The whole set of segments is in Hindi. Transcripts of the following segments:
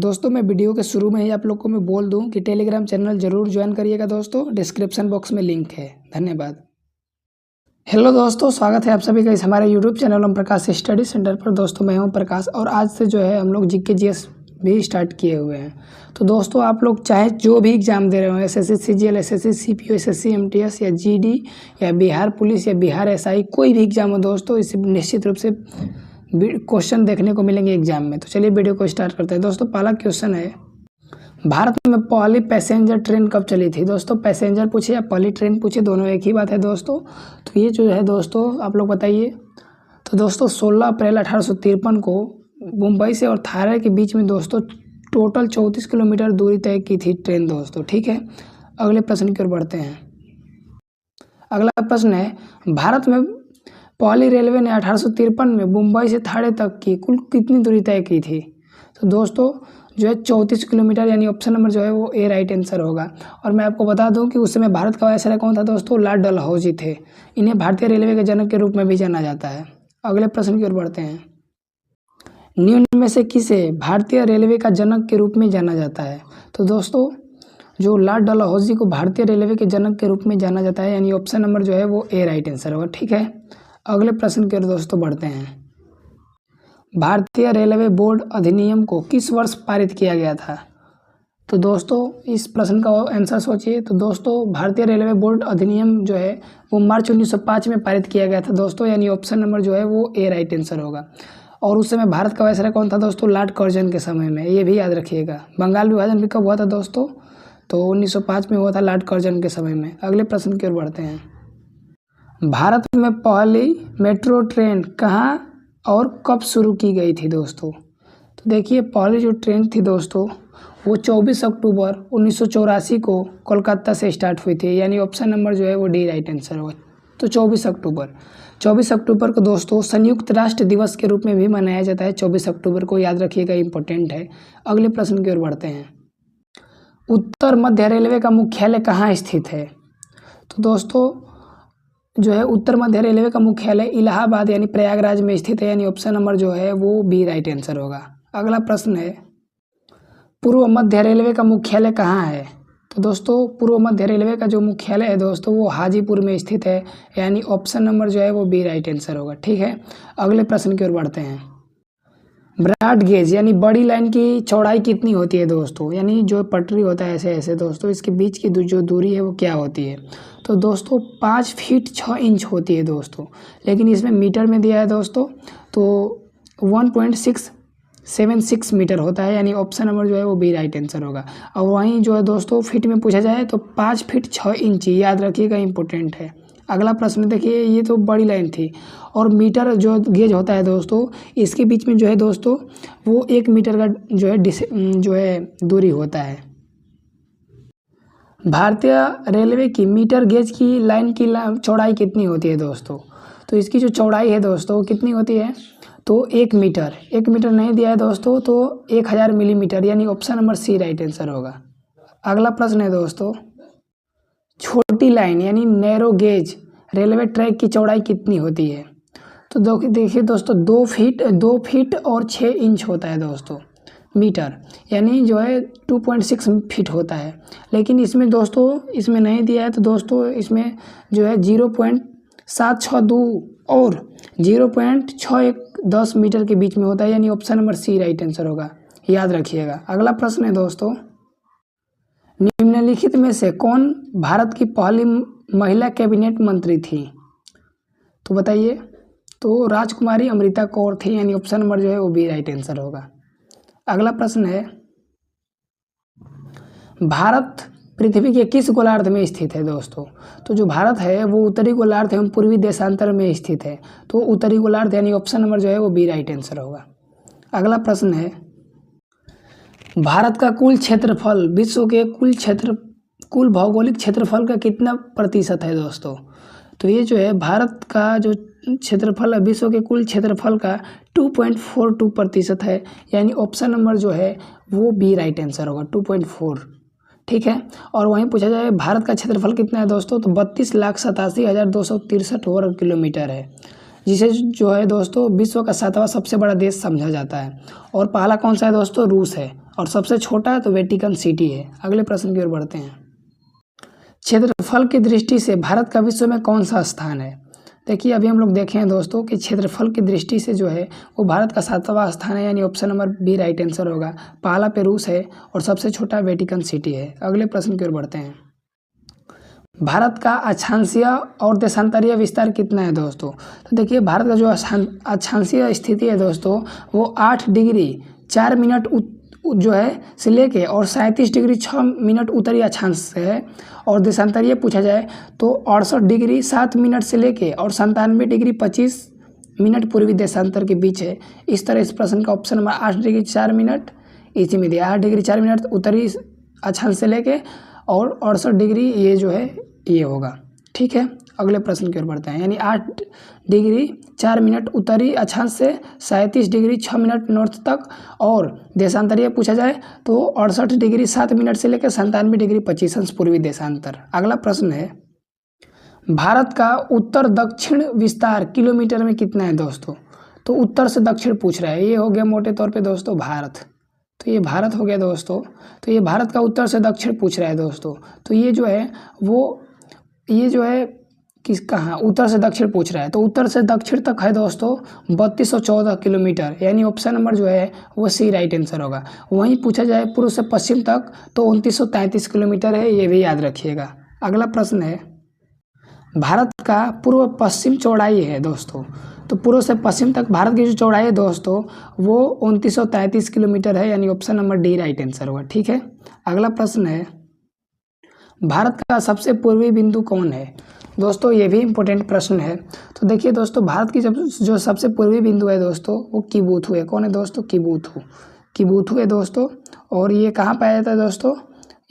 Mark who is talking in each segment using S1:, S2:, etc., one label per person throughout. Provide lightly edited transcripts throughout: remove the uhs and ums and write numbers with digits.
S1: दोस्तों मैं वीडियो के शुरू में ही आप लोग को मैं बोल दूं कि टेलीग्राम चैनल ज़रूर ज्वाइन करिएगा दोस्तों, डिस्क्रिप्शन बॉक्स में लिंक है। धन्यवाद। हेलो दोस्तों, स्वागत है आप सभी का इस हमारे YouTube channel Om Prakash study centre पर। दोस्तों मैं हूं प्रकाश और आज से जो है हम लोग जीके जीएस भी स्टार्ट किए हुए हैं। तो दोस्तों आप लोग चाहे जो भी एग्ज़ाम दे रहे हो, SSC CGL, SSC CPO, SSC MTS या जीडी या बिहार पुलिस या बिहार एसआई, कोई भी एग्ज़ाम हो दोस्तों, इसे निश्चित रूप से क्वेश्चन देखने को मिलेंगे एग्जाम में। तो चलिए वीडियो को स्टार्ट करते हैं। दोस्तों पहला क्वेश्चन है, भारत में पहली पैसेंजर ट्रेन कब चली थी? दोस्तों पैसेंजर पूछे या पहली ट्रेन पूछे, दोनों एक ही बात है दोस्तों। तो ये जो है दोस्तों आप लोग बताइए। तो दोस्तों 16 अप्रैल 1853 को मुंबई से और थाने के बीच में दोस्तों टोटल 34 किलोमीटर दूरी तय की थी ट्रेन दोस्तों। ठीक है, अगले प्रश्न की ओर बढ़ते हैं। अगला प्रश्न है, भारत में पहली रेलवे ने 1853 में मुंबई से थाने तक की कुल कितनी दूरी तय की थी? तो दोस्तों जो है 34 किलोमीटर, यानी ऑप्शन नंबर जो है वो ए राइट आंसर होगा। और मैं आपको बता दूं कि उस समय भारत का वायसराय कौन था दोस्तों? लॉर्ड डलहौजी थे। इन्हें भारतीय रेलवे के जनक के रूप में भी जाना जाता है। अगले प्रश्न की ओर बढ़ते हैं। निम्न में से किसे भारतीय रेलवे का जनक के रूप में जाना जाता है? तो दोस्तों जो लॉर्ड डलहौजी को भारतीय रेलवे के जनक के रूप में जाना जाता है, यानी ऑप्शन नंबर जो है वो ए राइट आंसर होगा। ठीक है, अगले प्रश्न की ओर दोस्तों बढ़ते हैं। भारतीय रेलवे बोर्ड अधिनियम को किस वर्ष पारित किया गया था? तो दोस्तों इस प्रश्न का आंसर सोचिए। तो दोस्तों भारतीय रेलवे बोर्ड अधिनियम जो है वो मार्च 1905 में पारित किया गया था दोस्तों, यानी ऑप्शन नंबर जो है वो ए राइट आंसर होगा। और उस समय भारत का वायसराय कौन था दोस्तों? लॉर्ड कर्जन के समय में, ये भी याद रखिएगा। बंगाल विभाजन भी कब हुआ था दोस्तों? तो 1905 में हुआ था लॉर्ड कर्जन के समय में। अगले प्रश्न की ओर बढ़ते हैं। भारत में पहली मेट्रो ट्रेन कहाँ और कब शुरू की गई थी दोस्तों? तो देखिए पहली जो ट्रेन थी दोस्तों वो 24 अक्टूबर 1984 को कोलकाता से स्टार्ट हुई थी, यानी ऑप्शन नंबर जो है वो डी राइट आंसर होगा। तो 24 अक्टूबर को दोस्तों संयुक्त राष्ट्र दिवस के रूप में भी मनाया जाता है। 24 अक्टूबर को याद रखिएगा, इंपॉर्टेंट है। अगले प्रश्न की ओर बढ़ते हैं। उत्तर मध्य रेलवे का मुख्यालय कहाँ स्थित है? तो दोस्तों जो है उत्तर मध्य रेलवे का मुख्यालय इलाहाबाद यानी प्रयागराज में स्थित है, यानी ऑप्शन नंबर जो है वो बी राइट आंसर होगा। अगला प्रश्न है, पूर्व मध्य रेलवे का मुख्यालय कहाँ है? तो दोस्तों पूर्व मध्य रेलवे का जो मुख्यालय है दोस्तों वो हाजीपुर में स्थित है, यानी ऑप्शन नंबर जो है वो बी राइट आंसर होगा। ठीक है, अगले प्रश्न की ओर बढ़ते हैं। ब्रॉड गेज यानी बड़ी लाइन की चौड़ाई कितनी होती है दोस्तों? यानी जो पटरी होता है ऐसे ऐसे दोस्तों, इसके बीच की जो दूरी है वो क्या होती है? तो दोस्तों 5 फीट 6 इंच होती है दोस्तों, लेकिन इसमें मीटर में दिया है दोस्तों, तो 1.676 मीटर होता है, यानी ऑप्शन नंबर जो है वो बी राइट आंसर होगा। और वहीं जो है दोस्तों फीट में पूछा जाए तो 5 फीट 6 इंच, याद रखिएगा, इंपॉर्टेंट है। अगला प्रश्न देखिए, ये तो बड़ी लाइन थी और मीटर जो गेज होता है दोस्तों, इसके बीच में जो है दोस्तों वो 1 मीटर का जो है दूरी होता है। भारतीय रेलवे की मीटर गेज की लाइन की चौड़ाई कितनी होती है दोस्तों? तो इसकी जो चौड़ाई है दोस्तों कितनी होती है? तो 1 मीटर नहीं दिया है दोस्तों, तो 1000 मिलीमीटर, यानी option number C right answer होगा। अगला प्रश्न है दोस्तों, छोटी लाइन यानी नैरो गेज रेलवे ट्रैक की चौड़ाई कितनी होती है? तो देखिए दोस्तों 2 फीट और 6 इंच होता है दोस्तों मीटर, यानी जो है 2.6 फीट होता है। लेकिन इसमें दोस्तों इसमें नहीं दिया है, तो दोस्तों इसमें जो है 0.762 और 0.6110 मीटर के बीच में होता है, यानी option number C right answer होगा, याद रखिएगा। अगला प्रश्न है दोस्तों, निम्नलिखित में से कौन भारत की पहली महिला कैबिनेट मंत्री थी? तो बताइए। तो राजकुमारी अमृता कौर थी, यानी ऑप्शन नंबर जो है वो बी राइट आंसर होगा। अगला प्रश्न है, भारत पृथ्वी के किस गोलार्ध में स्थित है दोस्तों? तो जो भारत है वो उत्तरी गोलार्ध एवं पूर्वी देशांतर में स्थित है, तो उत्तरी गोलार्ध, यानी ऑप्शन नंबर जो है वो बी राइट आंसर होगा। अगला प्रश्न है, भारत का कुल क्षेत्रफल विश्व के कुल भौगोलिक क्षेत्रफल का कितना प्रतिशत है दोस्तों? तो ये जो है भारत का जो क्षेत्रफल है विश्व के कुल क्षेत्रफल का 2.42% है, यानी ऑप्शन नंबर जो है वो बी राइट आंसर होगा, 2.4। ठीक है, और वहीं पूछा जाए भारत का क्षेत्रफल कितना है दोस्तों? तो 32,87,263 वर्ग किलोमीटर है, जिसे जो है दोस्तों विश्व का 7वां सबसे बड़ा देश समझा जाता है। और पहला कौन सा है दोस्तों? रूस है। और सबसे छोटा तो वेटिकन सिटी है। अगले प्रश्न की ओर बढ़ते हैं। क्षेत्रफल की दृष्टि से भारत का विश्व में कौन सा स्थान है? देखिए अभी हम लोग देखे हैं दोस्तों कि क्षेत्रफल की दृष्टि से जो है वो भारत का 7वां स्थान है, यानी option number B right answer होगा। पहला पे रूस है और सबसे छोटा वेटिकन सिटी है। अगले प्रश्न की ओर बढ़ते हैं। भारत का अक्षांशीय और देशांतरीय विस्तार कितना है दोस्तों? तो देखिए भारत का जो अक्षांशीय स्थिति है दोस्तों वो 8 डिग्री 4 मिनट जो है से लेके और 37 डिग्री 6 मिनट उत्तरी अक्षांश से है। और देशांतरीय पूछा जाए तो 68 डिग्री 7 मिनट से लेके और 97 डिग्री 25 मिनट पूर्वी देशांतर के बीच है। इस तरह इस प्रश्न का ऑप्शन नंबर 8 डिग्री 4 मिनट इसी में दिया। 8 डिग्री 4 मिनट उत्तरी अक्षांश से लेके और 68 डिग्री ये जो है ये होगा। ठीक है, अगले प्रश्न की ओर बढ़ते हैं। यानी 8 डिग्री 4 मिनट उत्तरी अक्षांश से 37 डिग्री 6 मिनट नॉर्थ तक, और देशांतरीय पूछा जाए तो 68 डिग्री 7 मिनट से लेकर 97 डिग्री 25 अंश पूर्वी देशांतर। अगला प्रश्न है भारत का उत्तर दक्षिण विस्तार किलोमीटर में कितना है दोस्तों? तो उत्तर से दक्षिण पूछ रहा है। ये हो गया मोटे तौर पे दोस्तों भारत, तो ये भारत हो गया दोस्तों। तो ये भारत का उत्तर से दक्षिण पूछ रहा है दोस्तों। तो ये जो है वो ये जो है किस कहाँ उत्तर से दक्षिण पूछ रहा है, तो उत्तर से दक्षिण तक है दोस्तों 3214 किलोमीटर, यानी ऑप्शन नंबर जो है वो सी राइट आंसर होगा। वहीं पूछा जाए पूर्व से पश्चिम तक तो 2933 किलोमीटर है, ये भी याद रखिएगा। अगला प्रश्न है भारत का पूर्व पश्चिम चौड़ाई है दोस्तों। तो पूर्व से पश्चिम तक भारत की जो चौड़ाई है दोस्तों वो 2933 किलोमीटर है, यानी option number D right answer होगा। ठीक है, अगला प्रश्न है भारत का सबसे पूर्वी बिंदु कौन है? दोस्तों ये भी इम्पोर्टेंट प्रश्न है। तो देखिए दोस्तों भारत की जो सबसे पूर्वी बिंदु है दोस्तों वो किबुथु है। कौन है दोस्तों? किबुथु है दोस्तों। और ये कहाँ पाया जाता है दोस्तों?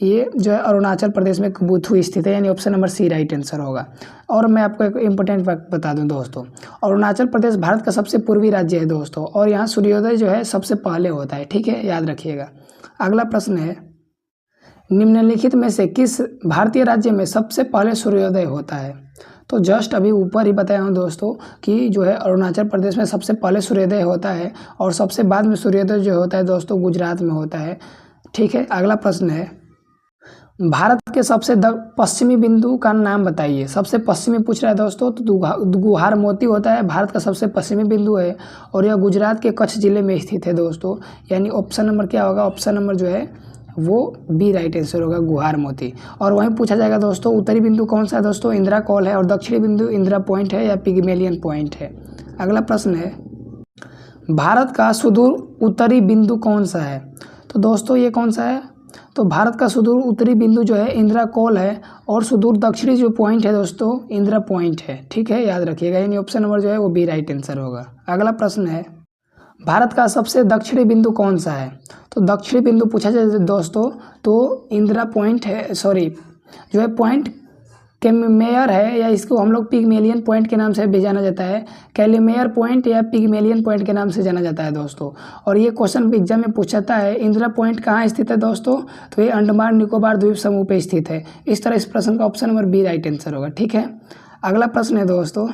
S1: ये जो है अरुणाचल प्रदेश में किबुथु स्थित है, यानी option number C right answer होगा। और मैं आपको एक इम्पोर्टेंट फैक्ट बता दूं दोस्तों, अरुणाचल प्रदेश भारत का सबसे पूर्वी राज्य है दोस्तों, और यहाँ सूर्योदय जो है सबसे पहले होता है। ठीक है, याद रखिएगा। अगला प्रश्न है निम्नलिखित में से किस भारतीय राज्य में सबसे पहले सूर्योदय होता है? तो जस्ट अभी ऊपर ही बताया हूँ दोस्तों कि जो है अरुणाचल प्रदेश में सबसे पहले सूर्योदय होता है, और सबसे बाद में सूर्योदय जो होता है दोस्तों गुजरात में होता है। ठीक है, अगला प्रश्न है भारत के सबसे पश्चिमी बिंदु का नाम बताइए। सबसे पश्चिमी पूछ रहा है दोस्तों, तो गुहार मोती होता है भारत का सबसे पश्चिमी बिंदु है, और यह गुजरात के कच्छ जिले में स्थित है दोस्तों। यानी ऑप्शन नंबर क्या होगा? ऑप्शन नंबर जो है वो बी राइट आंसर होगा, गुहार मोती। और वहीं पूछा जाएगा दोस्तों उत्तरी बिंदु कौन सा है दोस्तों? इंदिरा कॉल है, और दक्षिणी बिंदु इंदिरा पॉइंट है या पिग्मेलियन पॉइंट है। अगला प्रश्न है भारत का सुदूर उत्तरी बिंदु कौन सा है? तो दोस्तों ये कौन सा है? तो भारत का सुदूर उत्तरी बिंदु जो है इंदिरा कॉल है, और सुदूर दक्षिणी जो पॉइंट है दोस्तों इंदिरा पॉइंट है। ठीक है, याद रखिएगा। यानी ऑप्शन नंबर जो है वो बी राइट आंसर होगा। अगला प्रश्न है भारत का सबसे दक्षिणी बिंदु कौन सा है? तो दक्षिणी बिंदु पूछा जाए दोस्तों तो इंदिरा पॉइंट है, सॉरी जो है पॉइंट कैलीमेयर है, या इसको हम लोग पिग्मेलियन पॉइंट के नाम से भी जाना जाता है। कैलीमेयर पॉइंट या पिग्मेलियन पॉइंट के नाम से जाना जाता है दोस्तों। और ये क्वेश्चन एग्जाम में पूछता है इंदिरा पॉइंट कहाँ स्थित है दोस्तों? तो ये अंडमान निकोबार द्वीप समूह पे स्थित है। इस तरह इस प्रश्न का option number B right answer होगा। ठीक है, अगला प्रश्न है दोस्तों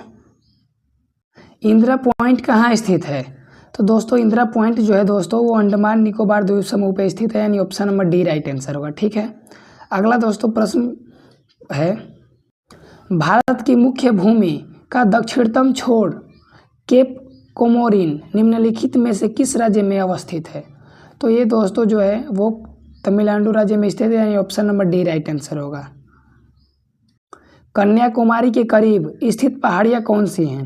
S1: इंदिरा पॉइंट कहाँ स्थित है? तो दोस्तों इंदिरा पॉइंट जो है दोस्तों वो अंडमान निकोबार द्वीप समूह पे स्थित है, यानी option number D right answer होगा। ठीक है, अगला दोस्तों प्रश्न है भारत की मुख्य भूमि का दक्षिणतम छोर केप कोमोरिन निम्नलिखित में से किस राज्य में अवस्थित है? तो ये दोस्तों जो है वो तमिलनाडु राज्य में स्थित है, यानी option number D right answer होगा। कन्याकुमारी के करीब स्थित पहाड़ियाँ कौन सी हैं?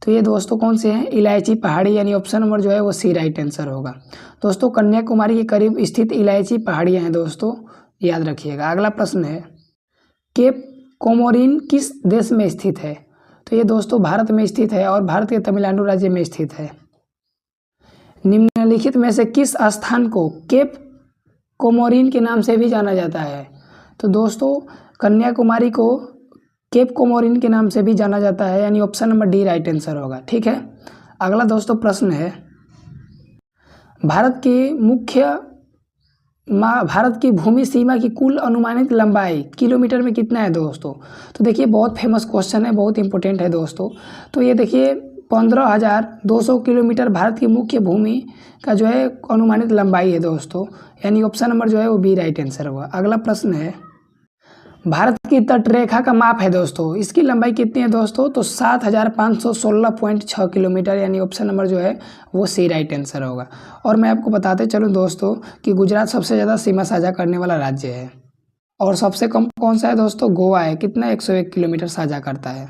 S1: तो ये दोस्तों कौन से हैं? इलायची पहाड़ी, यानी ऑप्शन नंबर जो है वो सी राइट आंसर होगा। दोस्तों कन्याकुमारी के करीब स्थित इलायची पहाड़ियाँ हैं दोस्तों, याद रखिएगा। अगला प्रश्न है केप कोमोरिन किस देश में स्थित है? तो ये दोस्तों भारत में स्थित है, और भारत के तमिलनाडु राज्य में स्थित है। निम्नलिखित में से किस स्थान को केप कोमोरिन के नाम से भी जाना जाता है? तो दोस्तों कन्याकुमारी को केप कोमोरिन के नाम से भी जाना जाता है, यानी option number D right answer होगा। ठीक है, अगला दोस्तों प्रश्न है भारत की भूमि सीमा की कुल अनुमानित लंबाई किलोमीटर में कितना है दोस्तों? तो देखिए बहुत फेमस क्वेश्चन है, बहुत इंपॉर्टेंट है दोस्तों। तो ये देखिए 15,200 किलोमीटर भारत की मुख्य भूमि का जो है अनुमानित लंबाई है दोस्तों, यानी ऑप्शन नंबर जो है वो बी राइट आंसर होगा। अगला प्रश्न है, भारत की तटरेखा का माप है दोस्तों, इसकी लंबाई कितनी है दोस्तों? तो 7,516.6 किलोमीटर, यानी ऑप्शन नंबर जो है वो सी राइट आंसर होगा। और मैं आपको बताते चलूँ दोस्तों कि गुजरात सबसे ज़्यादा सीमा साझा करने वाला राज्य है, और सबसे कम कौन सा है दोस्तों? गोवा है। कितना? 101 किलोमीटर साझा करता है।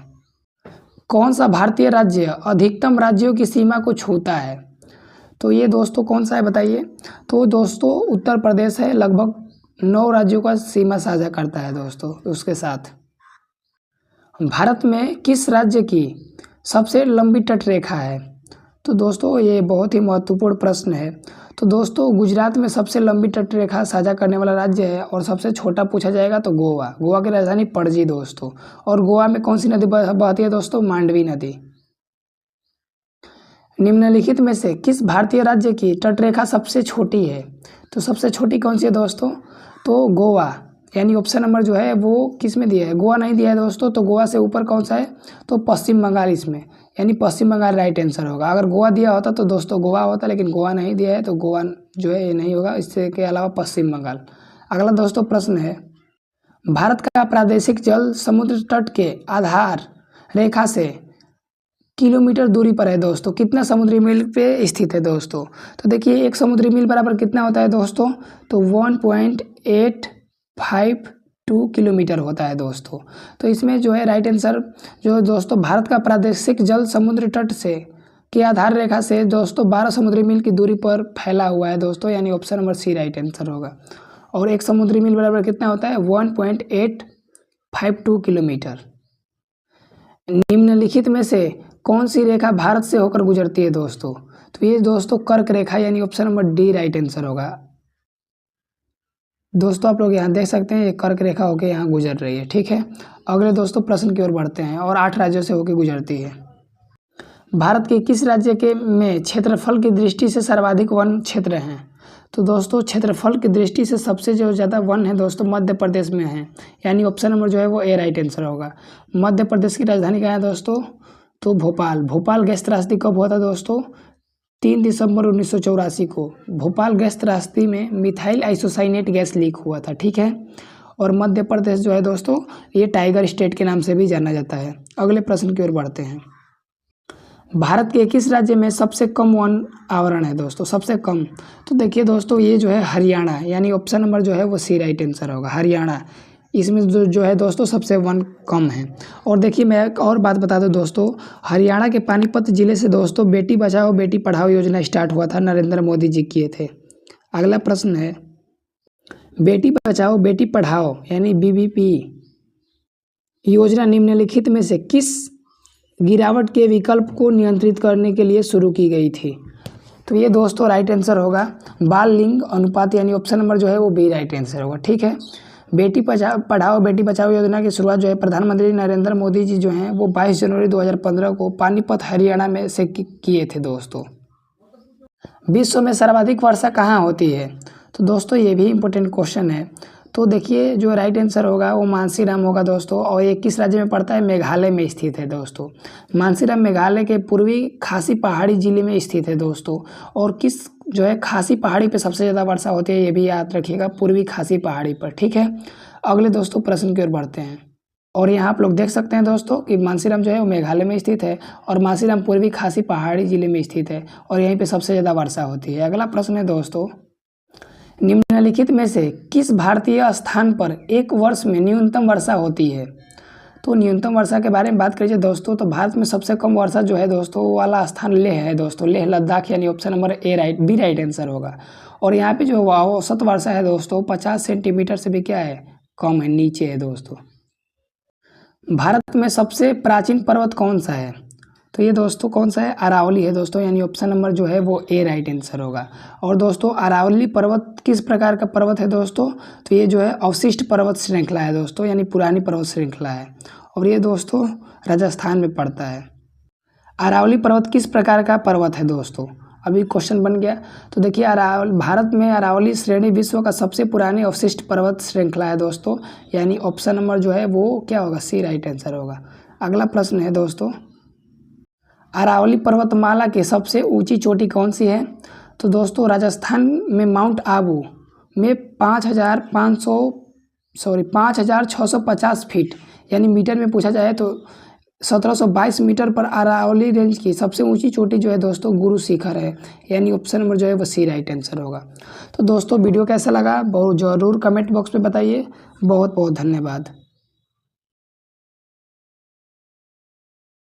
S1: कौन सा भारतीय राज्य अधिकतम राज्यों की सीमा को छूता है? तो ये दोस्तों कौन सा है बताइए? तो दोस्तों उत्तर प्रदेश है, लगभग 9 राज्यों का सीमा साझा करता है दोस्तों उसके साथ। भारत में किस राज्य की सबसे लंबी तटरेखा है? तो दोस्तों ये बहुत ही महत्वपूर्ण प्रश्न है। तो दोस्तों गुजरात में सबसे लंबी तटरेखा साझा करने वाला राज्य है, और सबसे छोटा पूछा जाएगा तो गोवा। गोवा की राजधानी पणजी दोस्तों। और गोवा में कौन सी नदी बहती है दोस्तों? मांडवी नदी। निम्नलिखित में से किस भारतीय राज्य की तटरेखा सबसे छोटी है? तो सबसे छोटी कौन सी है दोस्तों? तो गोवा, यानी ऑप्शन नंबर जो है वो किस में दिया है? गोवा नहीं दिया है दोस्तों। तो गोवा से ऊपर कौन सा है? तो पश्चिम बंगाल इसमें, यानी पश्चिम बंगाल राइट आंसर होगा। अगर गोवा दिया होता तो दोस्तों गोवा होता, लेकिन गोवा नहीं दिया है तो गोवा जो है ये नहीं होगा। इससे के अलावा पश्चिम बंगाल। अगला दोस्तों प्रश्न है, भारत का प्रादेशिक जल समुद्र तट के आधार रेखा से किलोमीटर दूरी पर है दोस्तों। कितना समुद्री मील पे स्थित है दोस्तों? तो देखिए एक समुद्री मील बराबर कितना होता है दोस्तों? तो 1.852 किलोमीटर होता है दोस्तों। तो इसमें जो है राइट आंसर जो है दोस्तों, भारत का प्रादेशिक जल समुद्र तट से के आधार रेखा से दोस्तों 12 समुद्री मील की दूरी पर फैला हुआ है दोस्तों, यानी option number C right answer होगा। और एक समुद्री मील बराबर कितना होता है? 1.852 किलोमीटर। निम्नलिखित में से कौन सी रेखा भारत से होकर गुजरती है दोस्तों? तो ये दोस्तों कर्क रेखा, यानी option number D right answer होगा। दोस्तों आप लोग यहाँ देख सकते हैं ये कर्क रेखा होकर यहाँ गुजर रही है। ठीक है, अगले दोस्तों प्रश्न की ओर बढ़ते हैं। और 8 राज्यों से होकर गुजरती है। भारत के किस राज्य के में क्षेत्रफल की दृष्टि से सर्वाधिक वन क्षेत्र हैं? तो दोस्तों क्षेत्रफल की दृष्टि से सबसे जो ज़्यादा वन है दोस्तों मध्य प्रदेश में है, यानी ऑप्शन नंबर जो है वो ए राइट आंसर होगा। मध्य प्रदेश की राजधानी कहाँ है दोस्तों? तो भोपाल। भोपाल गैस त्रासदी कब हुआ था दोस्तों? 3 दिसंबर 1984 को भोपाल गैस त्रासदी में मिथाइल आइसोसाइनेट गैस लीक हुआ था। ठीक है, और मध्य प्रदेश जो है दोस्तों ये टाइगर स्टेट के नाम से भी जाना जाता है। अगले प्रश्न की ओर बढ़ते हैं। भारत के किस राज्य में सबसे कम वन आवरण है दोस्तों? सबसे कम, तो देखिए दोस्तों ये जो है हरियाणा, यानी ऑप्शन नंबर जो है वो सी राइट आंसर होगा। हरियाणा, इसमें जो है दोस्तों सबसे वन कम है। और देखिए मैं एक और बात बता दूं दोस्तों, हरियाणा के पानीपत जिले से दोस्तों बेटी बचाओ बेटी पढ़ाओ योजना स्टार्ट हुआ था, नरेंद्र मोदी जी किए थे। अगला प्रश्न है, बेटी बचाओ बेटी पढ़ाओ यानी बीबीपी योजना निम्नलिखित में से किस गिरावट के विकल्प को नियंत्रित करने के लिए शुरू की गई थी? तो ये दोस्तों राइट आंसर होगा बाल लिंग अनुपात, यानी ऑप्शन नंबर जो है वो बी राइट आंसर होगा। ठीक है, बेटी पढ़ाओ बेटी बचाओ योजना की शुरुआत जो है प्रधानमंत्री नरेंद्र मोदी जी जो हैं वो 22 जनवरी 2015 को पानीपत हरियाणा में से किए थे दोस्तों। विश्व में सर्वाधिक वर्षा कहाँ होती है? तो दोस्तों ये भी इम्पोर्टेंट क्वेश्चन है। तो देखिए जो राइट आंसर होगा वो मानसीराम होगा दोस्तों। और ये किस राज्य में पड़ता है? मेघालय में स्थित है दोस्तों। मानसीराम मेघालय के पूर्वी खासी पहाड़ी जिले में स्थित है दोस्तों। और किस जो है खासी पहाड़ी पे सबसे ज़्यादा वर्षा होती है, ये भी याद रखिएगा, पूर्वी खासी पहाड़ी पर। ठीक है, अगले दोस्तों प्रश्न की ओर बढ़ते हैं। और यहाँ आप लोग देख सकते हैं दोस्तों कि मानसीराम जो है वो मेघालय में स्थित है, और मानसीराम पूर्वी खासी पहाड़ी जिले में स्थित है, और यहीं पे सबसे ज़्यादा वर्षा होती है। अगला प्रश्न है दोस्तों, निम्नलिखित में से किस भारतीय स्थान पर एक वर्ष में न्यूनतम वर्षा होती है? तो न्यूनतम वर्षा के बारे में बात करिए दोस्तों, तो भारत में सबसे कम वर्षा जो है दोस्तों वो वाला स्थान लेह है दोस्तों, लेह लद्दाख, यानी option number B right answer होगा। और यहाँ पे जो औसत वर्षा है दोस्तों 50 सेंटीमीटर से भी क्या है? कम है, नीचे है दोस्तों। भारत में सबसे प्राचीन पर्वत कौन सा है? तो ये दोस्तों कौन सा है? अरावली है दोस्तों, यानी ऑप्शन नंबर जो है वो ए राइट आंसर होगा। और दोस्तों अरावली पर्वत किस प्रकार का पर्वत है दोस्तों? तो ये जो है अवशिष्ट पर्वत श्रृंखला है दोस्तों, यानी पुरानी पर्वत श्रृंखला है, और ये दोस्तों राजस्थान में पड़ता है। अरावली पर्वत किस प्रकार का पर्वत है दोस्तों? अभी क्वेश्चन बन गया। तो देखिए भारत में अरावली श्रेणी विश्व का सबसे पुरानी अवशिष्ट पर्वत श्रृंखला है दोस्तों, यानी ऑप्शन नंबर जो है वो क्या होगा? सी राइट आंसर होगा। अगला प्रश्न है दोस्तों, अरावली पर्वतमाला की सबसे ऊंची चोटी कौन सी है? तो दोस्तों राजस्थान में माउंट आबू में 5,650 फीट यानी मीटर में पूछा जाए तो 1722 मीटर पर अरावली रेंज की सबसे ऊंची चोटी जो है दोस्तों गुरु शिखर है, यानी ऑप्शन नंबर जो है वो सी राइट आंसर होगा। तो दोस्तों वीडियो कैसा लगा बहुत ज़रूर कमेंट बॉक्स में बताइए। बहुत बहुत धन्यवाद।